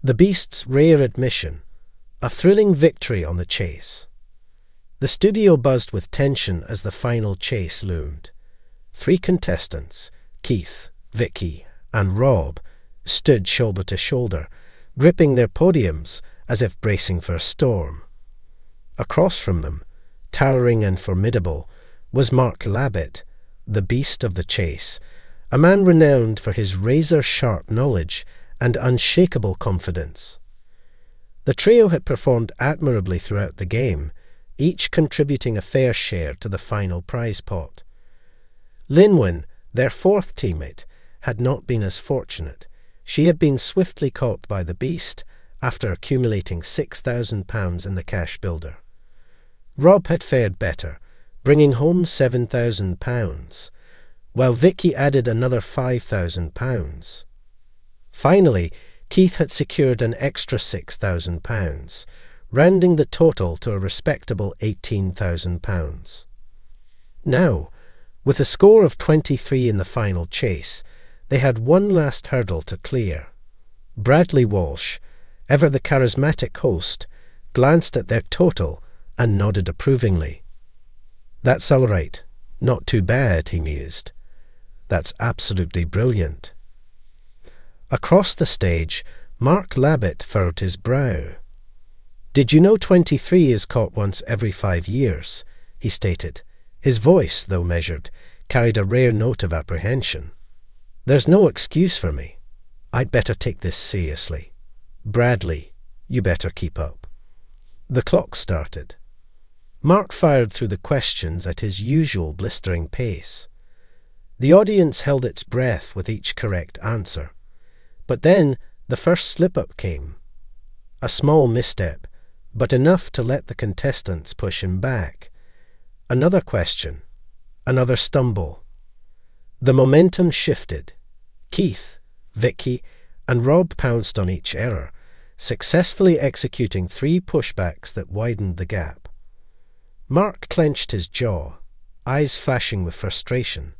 The Beast's rare admission, a thrilling victory on the chase. The studio buzzed with tension as the final chase loomed. 3 contestants, Keith, Vicky, and Rob, stood shoulder to shoulder, gripping their podiums as if bracing for a storm. Across from them, towering and formidable, was Mark Labbett, the beast of the chase, a man renowned for his razor-sharp knowledge and unshakable confidence. The trio had performed admirably throughout the game, each contributing a fair share to the final prize pot. Linwyn, their 4th teammate, had not been as fortunate. She had been swiftly caught by the beast after accumulating £6,000 in the cash builder. Rob had fared better, bringing home £7,000, while Vicky added another £5,000. Finally, Keith had secured an extra £6,000, rounding the total to a respectable £18,000. Now, with a score of 23 in the final chase, they had one last hurdle to clear. Bradley Walsh, ever the charismatic host, glanced at their total and nodded approvingly. "That's all right. Not too bad," he mused. "That's absolutely brilliant." Across the stage, Mark Labbett furrowed his brow. "Did you know 23 is caught once every 5 years?" he stated. His voice, though measured, carried a rare note of apprehension. "There's no excuse for me. I'd better take this seriously. Bradley, you better keep up." The clock started. Mark fired through the questions at his usual blistering pace. The audience held its breath with each correct answer. But then the first slip-up came. A small misstep, but enough to let the contestants push him back. Another question. Another stumble. The momentum shifted. Keith, Vicky, and Rob pounced on each error, successfully executing 3 pushbacks that widened the gap. Mark clenched his jaw, eyes flashing with frustration.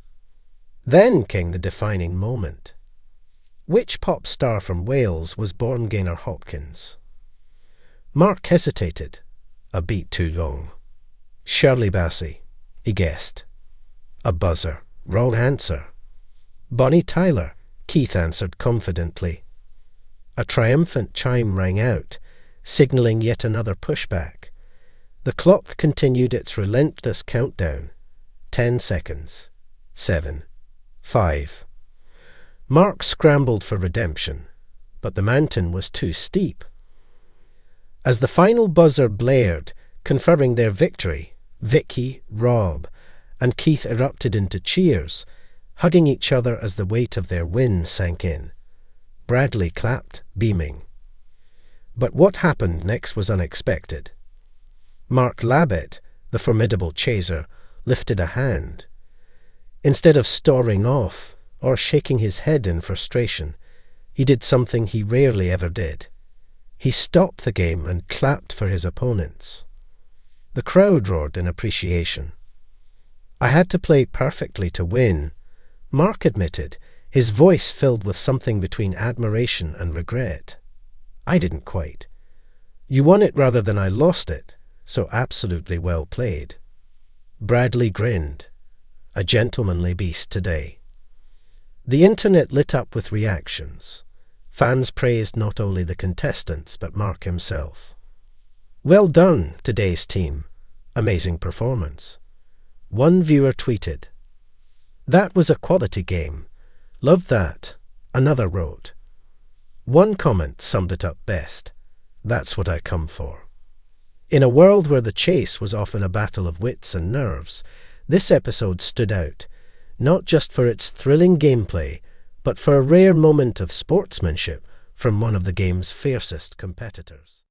Then came the defining moment. Which pop star from Wales was born Gaynor Hopkins? Mark hesitated, a beat too long. "Shirley Bassey," he guessed. A buzzer. Wrong answer. "Bonnie Tyler," Keith answered confidently. A triumphant chime rang out, signalling yet another pushback. The clock continued its relentless countdown. 10 seconds. 7. 5. Mark scrambled for redemption, but the mountain was too steep. As the final buzzer blared, conferring their victory, Vicky, Rob, and Keith erupted into cheers, hugging each other as the weight of their win sank in. Bradley clapped, beaming. But what happened next was unexpected. Mark Labbett, the formidable chaser, lifted a hand. Instead of storming off or shaking his head in frustration, he did something he rarely ever did. He stopped the game and clapped for his opponents. The crowd roared in appreciation. "I had to play perfectly to win," Mark admitted, his voice filled with something between admiration and regret. "I didn't quite. You won it rather than I lost it, so absolutely well played." Bradley grinned. A gentlemanly beast today. The internet lit up with reactions. Fans praised not only the contestants, but Mark himself. "Well done, today's team. Amazing performance." One viewer tweeted, "That was a quality game. Loved that." Another wrote. One comment summed it up best. "That's what I come for." In a world where the chase was often a battle of wits and nerves, this episode stood out, not just for its thrilling gameplay, but for a rare moment of sportsmanship from one of the game's fiercest competitors.